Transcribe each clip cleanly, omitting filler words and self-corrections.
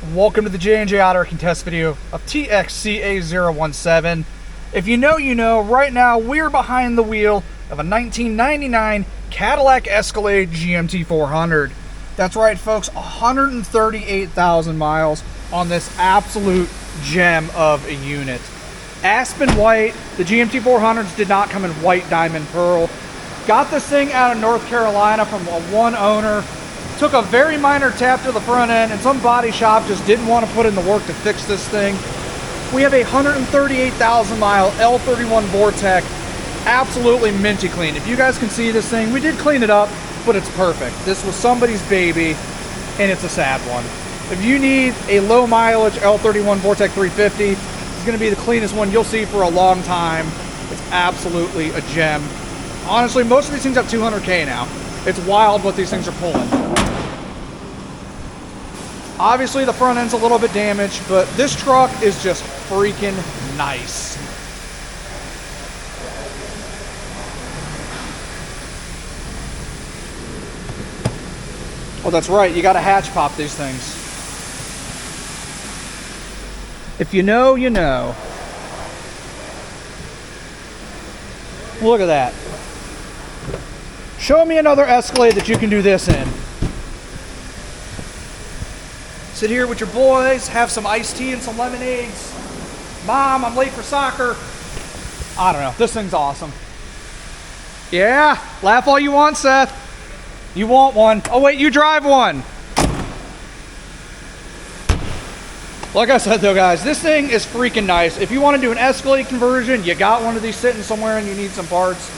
Welcome to the J&J AutoTrac test video of txca017. If you know, you know. Right now we're behind the wheel of a 1999 Cadillac Escalade GMT400. That's right, folks, 138,000 miles on this absolute gem of a unit. Aspen white. The GMT400s did not come in white diamond pearl. Got this thing out of North Carolina from one owner. Took a very minor tap to the front end, and some body shop just didn't want to put in the work to fix this thing. We have a 138,000 mile L31 Vortec, absolutely minty clean. If you guys can see this thing, we did clean it up, but it's perfect. This was somebody's baby, and it's a sad one. If you need a low mileage L31 Vortec 350, it's going to be the cleanest one you'll see for a long time. It's absolutely a gem. Honestly, most of these things have 200K now. It's wild what these things are pulling. Obviously the front end's a little bit damaged, but this truck is just freaking nice. Oh, that's right, you gotta hatch pop these things. If you know, you know. Look at that. Show me another Escalade that you can do this in. Sit here with your boys, have some iced tea and some lemonades. Mom, I'm late for soccer. I don't know, this thing's awesome. Yeah, laugh all you want, Seth. You want one. Oh wait, you drive one. Like I said though, guys, this thing is freaking nice. If you want to do an Escalade conversion, you got one of these sitting somewhere and you need some parts,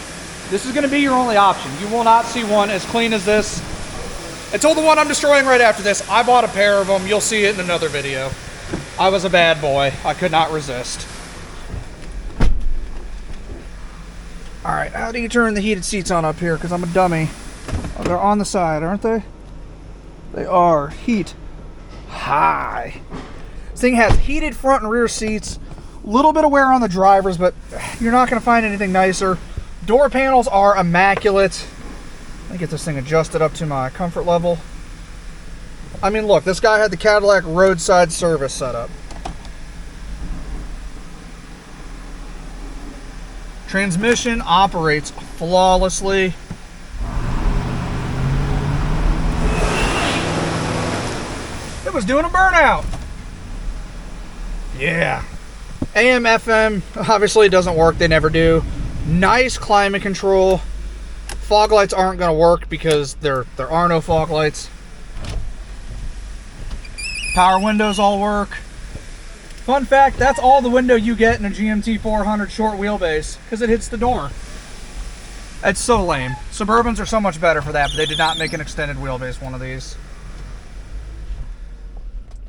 this is going to be your only option. You will not see one as clean as this. Until the one I'm destroying right after this. I bought a pair of them. You'll see it in another video. I was a bad boy. I could not resist. All right, how do you turn the heated seats on up here? Because I'm a dummy. Oh, they're on the side, aren't they? They are. Heat high. This thing has heated front and rear seats. A little bit of wear on the drivers, but you're not going to find anything nicer. Door panels are immaculate. Let me get this thing adjusted up to my comfort level. I mean, look, this guy had the Cadillac roadside service set up. Transmission operates flawlessly. It was doing a burnout. Yeah. AM, FM, obviously it doesn't work. They never do. Nice climate control. Fog lights aren't going to work because there are no fog lights. Power windows all work. Fun fact, that's all the window you get in a GMT400 short wheelbase because it hits the door. It's so lame. Suburbans are so much better for that, but they did not make an extended wheelbase one of these.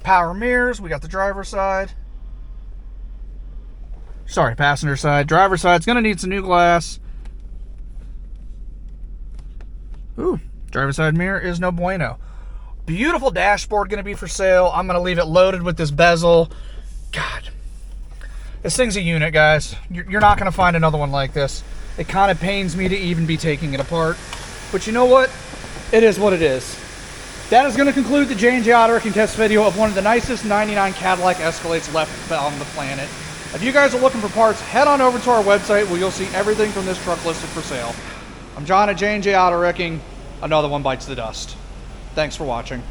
Power mirrors, we got the driver's side. Sorry, passenger side. Driver's side's going to need some new glass. Ooh, driver's side mirror is no bueno. Beautiful dashboard going to be for sale. I'm going to leave it loaded with this bezel. God, this thing's a unit, guys. You're not going to find another one like this. It kind of pains me to even be taking it apart. But you know what? It is what it is. That is going to conclude the J&J AutoTrac test video of one of the nicest 99 Cadillac Escalades left on the planet. If you guys are looking for parts, head on over to our website where you'll see everything from this truck listed for sale. I'm John at J&J AutoTrac. Another one bites the dust. Thanks for watching.